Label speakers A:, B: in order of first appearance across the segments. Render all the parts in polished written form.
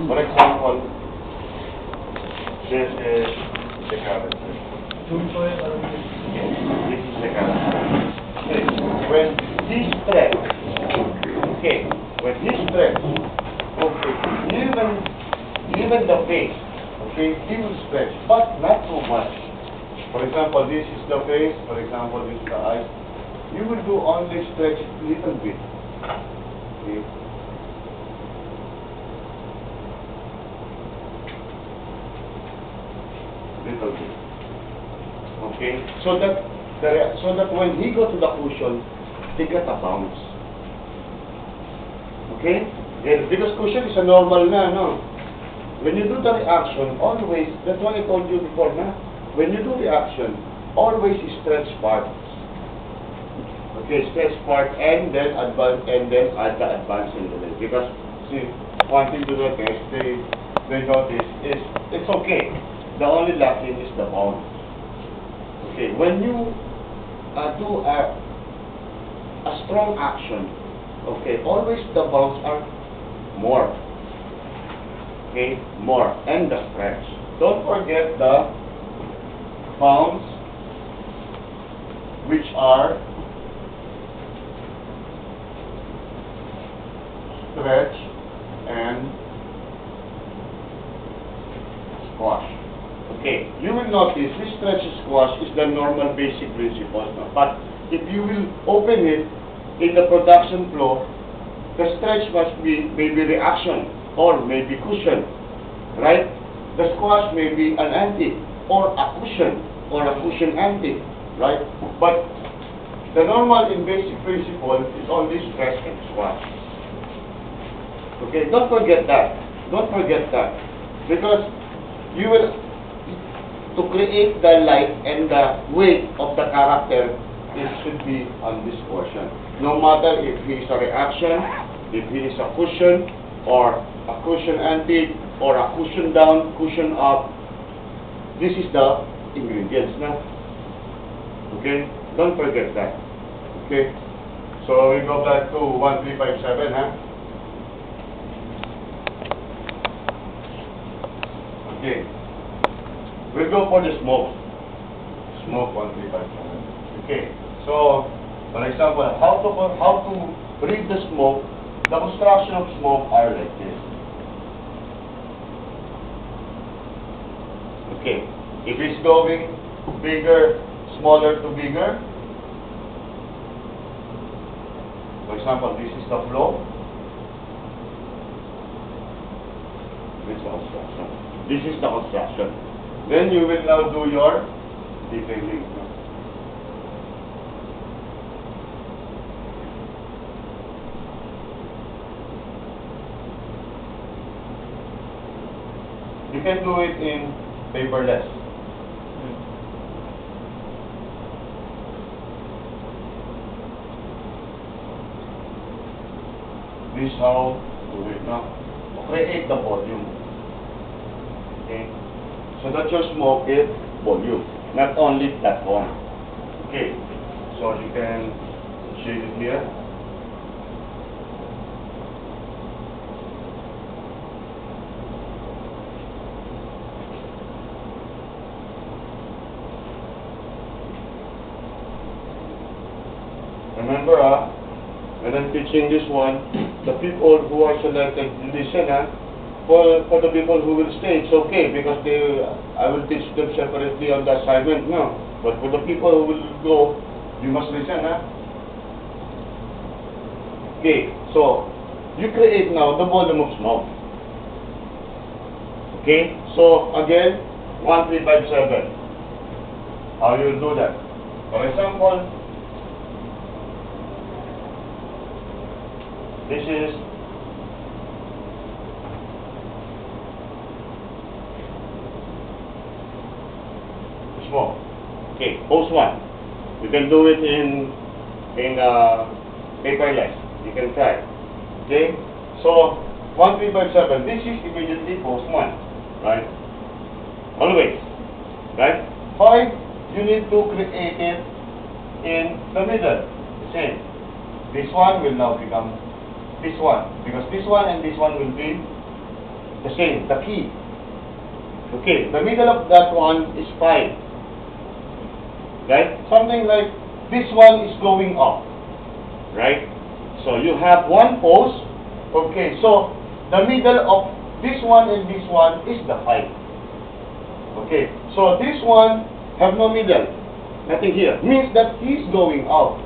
A: For example, this is the character. This is the character. Okay. When he stretch, okay, when he stretch, okay, even the face, okay, he will stretch, but not too much. For example, this is the face, for example, this is the eyes. You will do only stretch little bit. Okay. Little bit. Okay. So that when he go to the cushion, he get a bounce. Okay? Yeah, because cushion is a normal na, no? When you do the reaction, always, that's what I told you before na, when you do reaction, always stretch part. Okay, stretch part and then advance and then add the advance in the leg. Because see, one thing to notice, they notice is it's okay. The only lacking is the bounce. Okay, when you do a strong action, okay, always the bounce are more. Okay, more and the stretch. Don't forget the bounce, which are stretch and squash. Okay, you will notice this stretch squash is the normal basic principles. No? But if you will open it in the production flow, the stretch must be maybe reaction or maybe cushion, right? The squash may be an anti or a cushion anti, right? But the normal in basic principle is only stretch and squash. Okay, don't forget that. Don't forget that. Because you will, to create the light and the weight of the character, it should be on this portion. No matter if he is a reaction, if he is a cushion, or a cushion anti, or a cushion down, cushion up, this is the ingredients now. Okay? Don't forget that. Okay? So we go back to 1357, huh? Okay. We'll go for the smoke. Smoke 1357. Okay. So, for example, how to read the smoke, the construction of smoke are like this. Okay. If it's going bigger, smaller to bigger, for example, this is the flow. This is the construction. This is the construction. Then you will now do your detailing. You can do it in paperless. This is how to do it now. Create the volume. Okay? So that your smoke is volume, not only that one. Okay. So you can shade it here. Remember, when I'm teaching this one, the people who are selected, listen, for the people who will stay, it's okay, because I will teach them separately on the assignment, no. But for the people who will go, you must listen, Okay, so, you create now the volume of smoke. Okay, so, again, 1357. How you will do that? For example, this is smoke. Okay, pose 1. You can do it in paperless. You can try. Okay, so 1357. This is immediately pose 1, right? Always, right? 5. You need to create it in the middle. Same. This one will now become this one, because this one and this one will be the same, the key. Okay, the middle of that one is 5. Right? Something like this one is going up. Right? So you have one post. Okay, so the middle of this one and this one is the 5. Okay, so this one have no middle. Nothing here. Means that he's going out.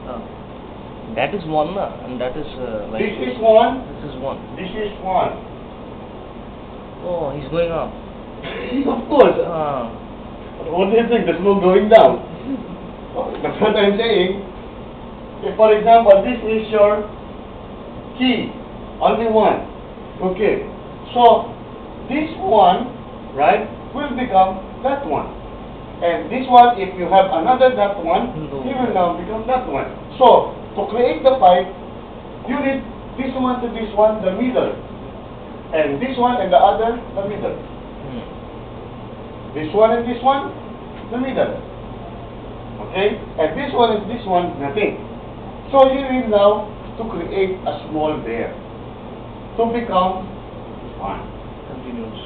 B: That is 1 and that is like...
A: This is 1.
B: This is 1.
A: This is 1.
B: Oh, he's going up.
A: Of course.
B: Ah.
A: What do you think? There's no going down. That's what I'm saying. If, for example, this is your key. Only 1. Okay. So, this 1, right, will become that 1. And this one, if you have another that one, it will now become that one. So, to create the 5, you need this one to this one, the middle. And this one and the other, the middle. This one and this one, the middle. Okay? And this one and this one, nothing. So, you need now to create a small bear to become 1.
B: Continuous.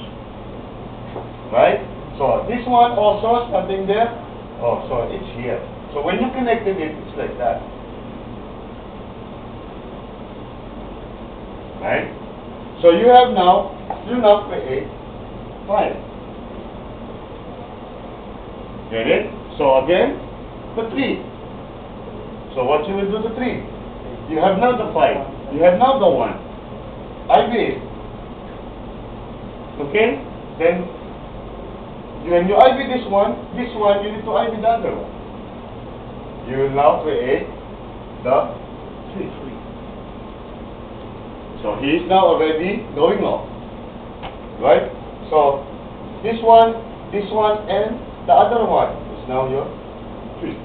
A: Right? So, this one also, something there. Oh, so it's here. So, when you connected it, it's like that. Right? So, you now create 5. Get it? So, again, the 3. So, what you will do to 3? You have now the 5. You have now the 1. IB it. Okay? Then, when you IB this one, you need to IB the other one. You will now create the 3. So he is now already going off. Right? So this one, and the other one is now your 3.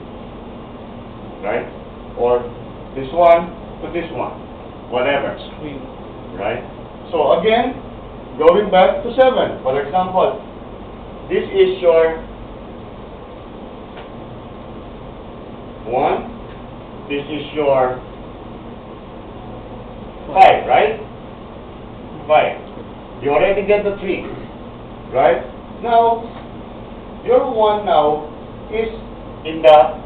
A: Right? Or this one to this one. Whatever. Right? So again, going back to 7. For example, this is your 1. This is your 5, right? 5. You already get the 3, right? Now, your 1 now is in the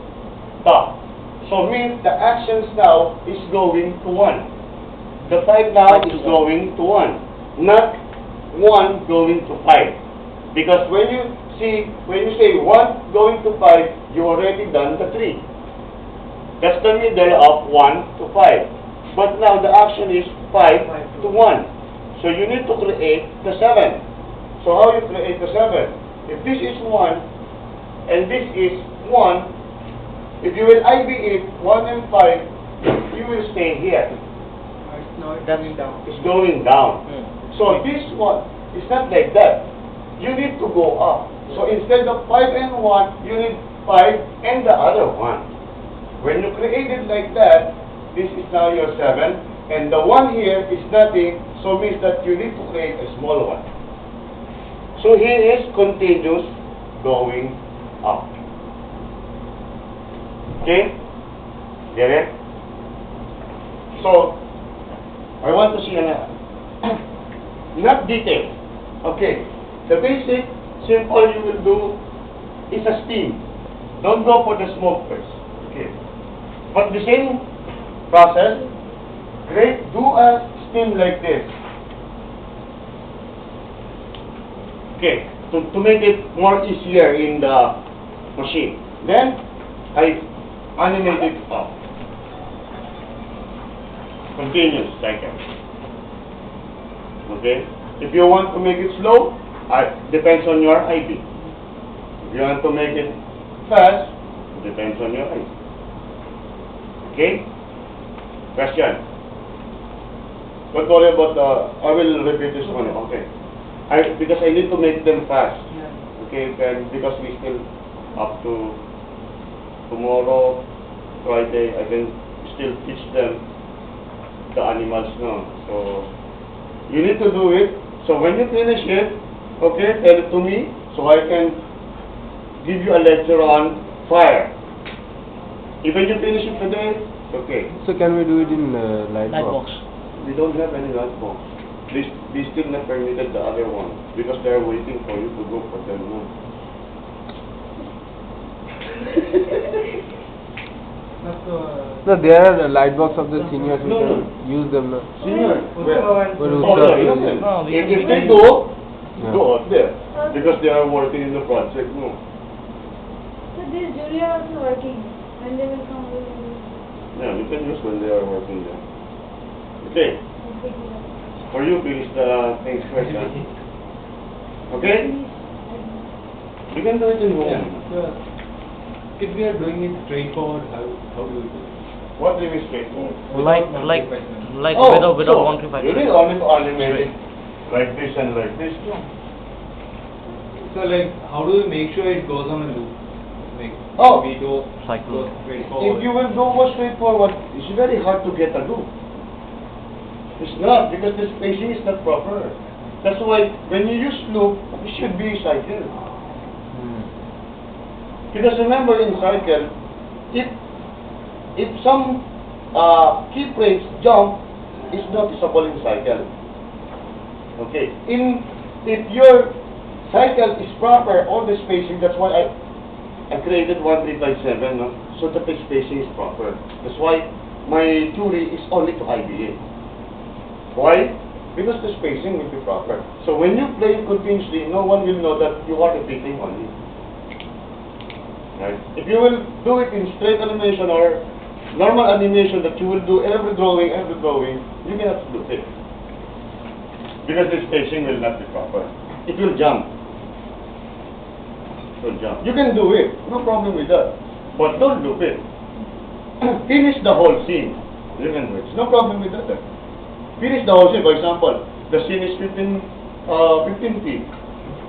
A: top. So means the actions now is going to 1. The 5 now is going to 1, not 1 going to 5. Because when you say 1 going to 5, you already done the 3. That's the middle of 1 to 5. But now the action is 5 to 1. So you need to create the 7. So how you create the 7? If this is 1 and this is 1, if you will IB it, 1 and 5, you will stay here.
B: No, it's going down.
A: It's going down. So this one is not like that. You need to go up. So instead of 5 and 1, you need 5 and the other 1. When you create it like that, this is now your 7, and the 1 here is nothing, so means that you need to create a small one. So here is continuous going up. Okay? Get it? So, I want to see not detail. Okay. The basic, simple you will do is a steam. Don't go for the smoke first. Okay. But the same process, do a steam like this. Okay. To make it more easier in the machine. Then, I animate it up. Continuous cycle. Okay. If you want to make it slow, depends on your ID. If you want to make it fast, depends on your ID. Okay? Question? Don't worry about I will repeat this one. Okay. Because I need to make them fast. Okay? And because we still up to tomorrow, Friday, I can still teach them the animals now. So, you need to do it. So, when you finish it, okay, tell it to me so I can give you a lecture on fire. Even you finish it today, it's okay.
C: So can we do it in light
B: Light
C: box?
B: box.
A: We don't have any light box. This they still not permitted the other one because they are waiting for you to go for them. No?
C: No, there are the light box of the seniors. We
A: No,
C: can
A: no.
C: use them. No.
A: Senior.
C: But
A: Oh,
C: Usta-
A: yeah, innocent.
B: No, we
A: if
B: can-
A: they go
C: Yeah.
A: out there because they are working in the project. No.
D: So this Julia also working, and they will come with
A: Yeah, you can use when they are working there. Okay. For you, finish the things first. Huh? Okay? You can do it in home.
E: So, if we are doing it straightforward, how do we do it?
A: What do you mean straightforward?
B: Like
A: Oh,
B: without
A: so,
B: 135.
A: you need only to animate it like this and like this.
E: So, like, how do we make sure it goes on a loop? Like,
A: Oh.
E: we do
B: Cycle.
E: go straightforward.
A: If you will do more straightforward, it's very hard to get a loop. It's not, because the spacing is not proper. That's why when you use loop, it should be cycle. Because remember in cycle, if some key frames jump, it's noticeable in cycle. Okay. If your cycle is proper, all the spacing, that's why I created 1357, no? So that the spacing is proper. That's why my theory is only to IBA. Why? Because the spacing will be proper. So when you play it continuously, no one will know that you are repeating only. Right? If you will do it in straight animation or normal animation that you will do every drawing, you cannot do it. Because the spacing will not be proper. It will jump. It will jump. You can do it. No problem with that. But don't loop it. Finish the whole scene. You can do it. No problem with that. Finish the whole scene. For example, the scene is 15 feet.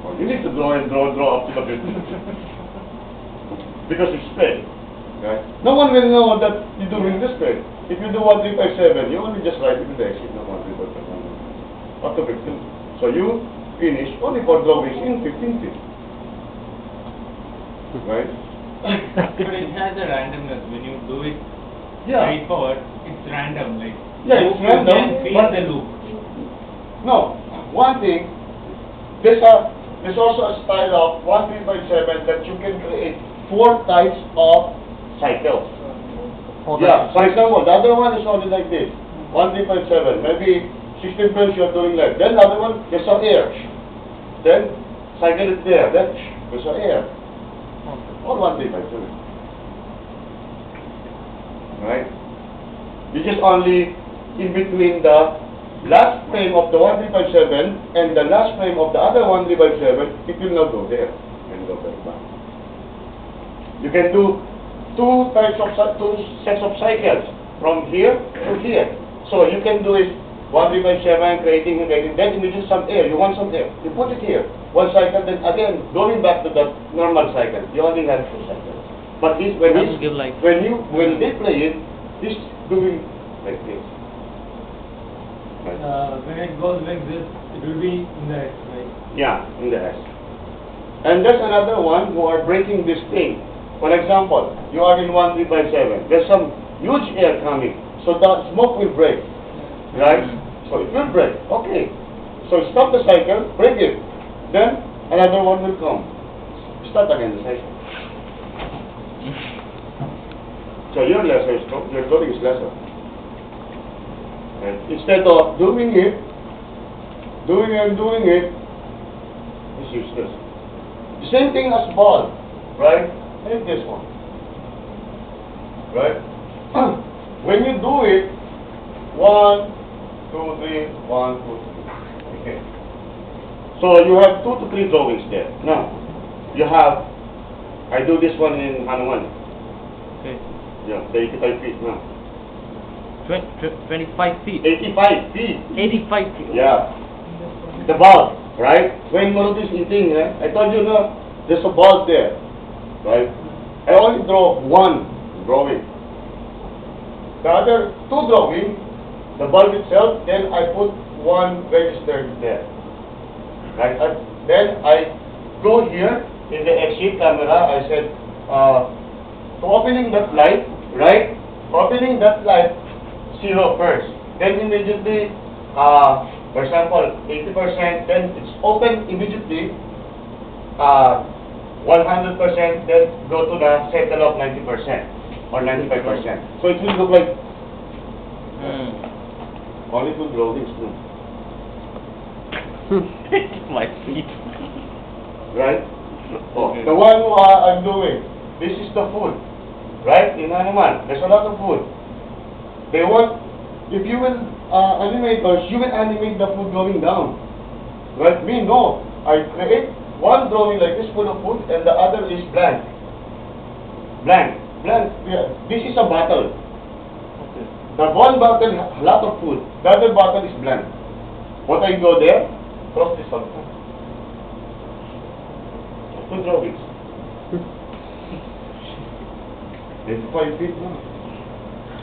A: Oh, you need to draw and draw up to the 15. Because it's straight. Right? No one will know that you're doing this straight. If you do 1357, you only just write it in the exit of 1357. Up to 15. So you finish only for drawings in 15 feet. Right?
E: But it has a randomness. When you do it
A: Yeah.
E: straightforward, it's random. Like,
A: Yeah, it's
E: you
A: random,
E: can feel
A: but-
E: the loop.
A: No. One thing, there's also a style of 1357 that you can create 4 types of cycles. Yeah, for example, the other one is only like this. 1357. Maybe 16 frames you are doing like. Then the other one, there's some air. Then cycle it there. Then there's some air. All 1357. Right? You just only in between the last frame of the 1357 and the last frame of the other 1357, it will not go there and go very back. You can do two sets of cycles from here to here. So you can do it 1357, creating, then you need some air. You want some air. You put it here. One cycle, then again going back to the normal cycle. You only have 2 cycles. But this when
B: Doesn't give like-
A: when they play it, this doing like this. Right.
E: When it goes like this, it will be in the X, right?
A: Yeah, in the S. And there's another one who are breaking this thing. For example, you are in 1357. There's some huge air coming, so the smoke will break, right? So it will break. Okay. So stop the cycle, break it. Then another one will come. Start again the cycle. So your lesser is your coding is lesser. And instead of doing it, it's useless. The same thing as ball, right? Take this one, right? When you do it, 1, 2, 3, 1, 2, 3. Okay. So you have 2 to 3 drawings there. Now, you have, I do this one in Hanuman.
B: Okay.
A: Yeah, the 85 feet now.
B: 25 feet.
A: 85 feet.
B: 85 feet.
A: Yeah. The ball, right? When Maruti is eating, I told you no, there's a ball there, right? I only draw 1 drawing. The other 2 drawing, the bulb itself, then I put 1 registered there. Right? Then I go here in the exit camera, I said, so opening that light, right? Opening that light, 0 first. Then immediately For example, 80%, then it's open immediately. 100%, then go to the settle of 90% or 95%. So it will look like only two drawings, no?
B: My feet.
A: Right? Oh, the one I'm doing, this is the food. Right? In naman, there's a lot of food. They want, if you will animators, you will animate the food going down. Right? Me, no. I create one drawing like this full of food and the other is blank. Blank. Blank. Yeah. This is a bottle.
B: Okay.
A: The one bottle has a lot of food. The other bottle is blank. What I go there? Cross this one. Two drawings. 85 feet now.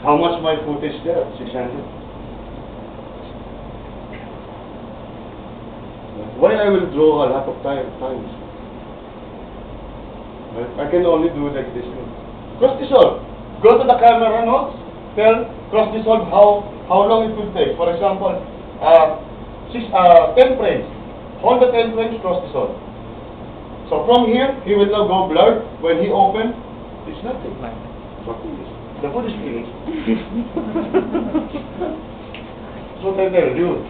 A: How much my footage there? 600. Why I will draw a lot of times? Right? I can only do it like this. Cross dissolve. Go to the camera notes. Tell cross dissolve how long it will take. For example, 10 frames. Hold the 10 frames, cross dissolve. So from here, he will now go blurred. When he open, it's nothing. The food is finished. So I tell you,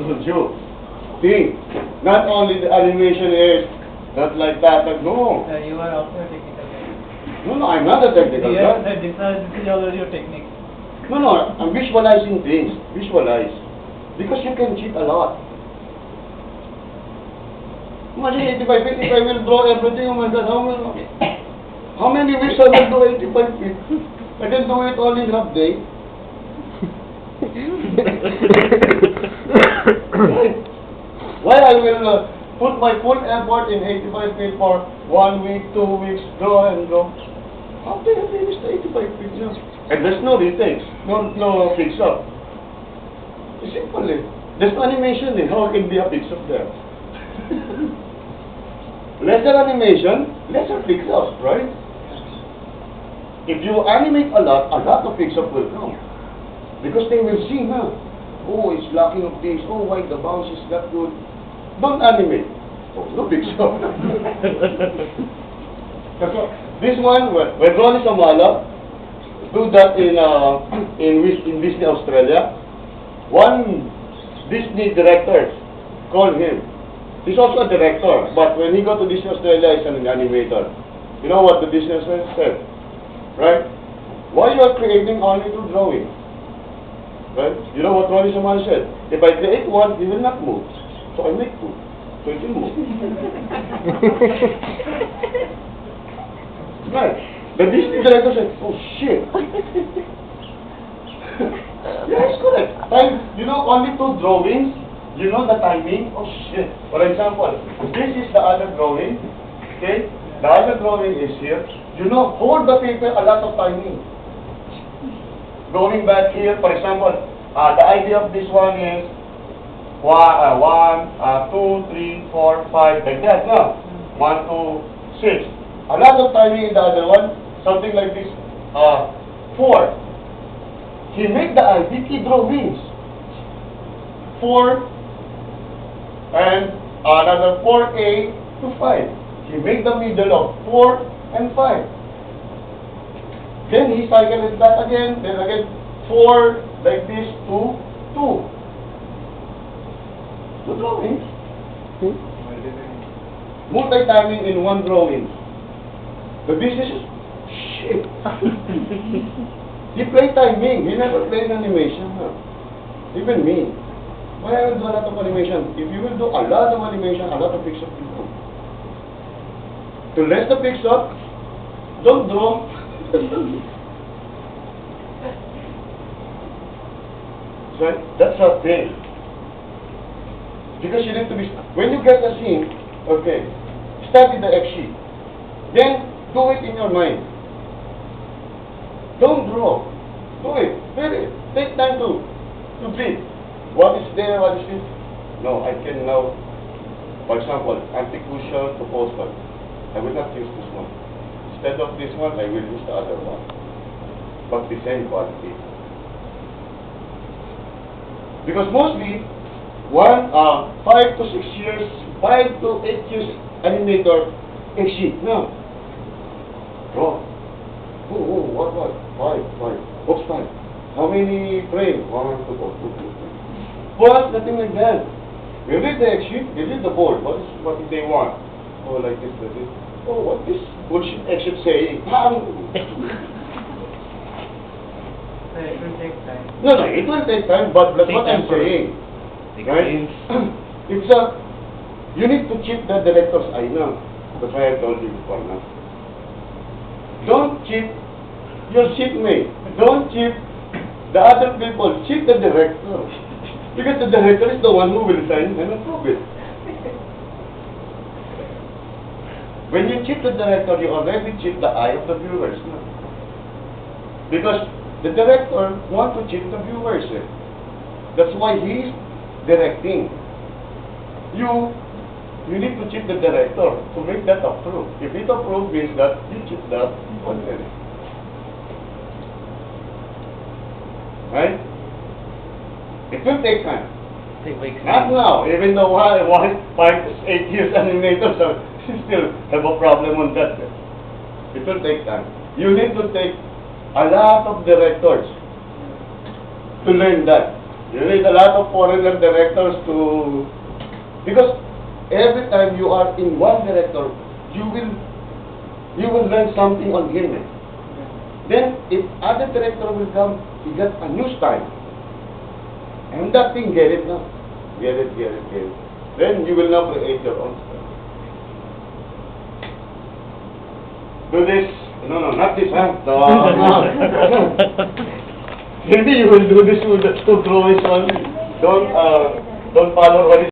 A: see, not only the animation is not like that, but no.
F: You are also a technical guy.
A: No, I'm not a technical
F: Yes,
A: guy.
F: this is already your technique.
A: No, I'm visualizing things. Visualize. Because you can cheat a lot. Imagine 85 feet, if I will draw everything, oh my God, how many weeks I will do 85 feet? I can do it all in half day. Why I will put my full effort in 85 feet for 1 week, 2 weeks, draw and draw. How do I finish the 85 feet just? And there's no retakes, no fix up. It's simple eh. There's no animation eh. How can be a fix up there? Lesser animation, lesser fix up, right? If you animate a lot of fix up will come. Because they will see now. Oh, it's lacking of this. Oh, why the bounce is not good. Don't animate. Oh, no fix up. This one, when Ronnie Samala do that in Disney Australia, one Disney director called him. He's also a director, but when he got to Disney Australia, he's an animator. You know what the Disney Australia said? Right? Why you are creating only two drawings? Right? You know what Ronnie Samala said? If I create one, he will not move. So I make two. So it will move. Right. The Disney director said, oh shit. Yes, correct. Time, you know, only two drawings. You know the timing? Oh shit. For example, this is the other drawing. Okay? The other drawing is here. You know, hold the paper a lot of timing. Going back here, for example, the idea of this one is 1, 2, 3, 4, 5, like that. No? 1, 2, 6. A lot of timing in the other one. Something like this. 4. He made the IDT drawings. 4 and another 4A to 5. He made the middle of 4 and 5. Then he cycled it back again, then again 4 like this to 2. Two drawings. Multi-timing in one drawing. The business is shit. He played timing, he never played animation. Even me. Why I will do a lot of animation? If you will do a lot of animation, a lot of fix-up will come. To less the fix-up, don't draw. So that's a thing. Because you need to be, when you get a scene, okay, start with the X sheet. Then do it in your mind. Don't draw. Do it. Take time to breathe. What is there, what is this? No, I can now, for example, anti-crucial to postal. I will not use this one. Instead of this one, I will use the other one. But the same quality. Because mostly, 5 to 6 years, 5 to 8 years animator exit now. Oh, what? 5. What's 5? How many frames? 1, 2, 3. But nothing like that. You read the exit, you read the board. What did they want? Oh, like this. Oh, what this bullshit exit saying?
F: So it will take time.
A: No, it will take time, but that's
B: Take
A: what I'm
B: time for it.
A: saying.
B: Take
A: Right?
B: time.
A: It's you need to cheat the director's eye now. That's why I told you before now. Don't cheat your shipmate. Don't cheat the other people. Cheat the director. Because the director is the one who will sign and approve it. When you cheat the director, you already cheat the eye of the viewers. No? Because the director wants to cheat the viewers. That's why he is directing. You need to cheat the director to make that approve. If it approve means that you cheat the audience. Right? It will take time.
B: Take weeks.
A: Not now, even though 5 to 8 years animators are still have a problem on that. It will take time. You need to take a lot of directors to learn that. You need a lot of foreigner directors to... Because every time you are in one director, you will learn something on him. Then, if other director will come, he get a new style. And that thing, get it now. Get it. Then you will now create your own style. Do this. No, not this, huh? No. Maybe you will do this with the two drawings only. Don't follow what is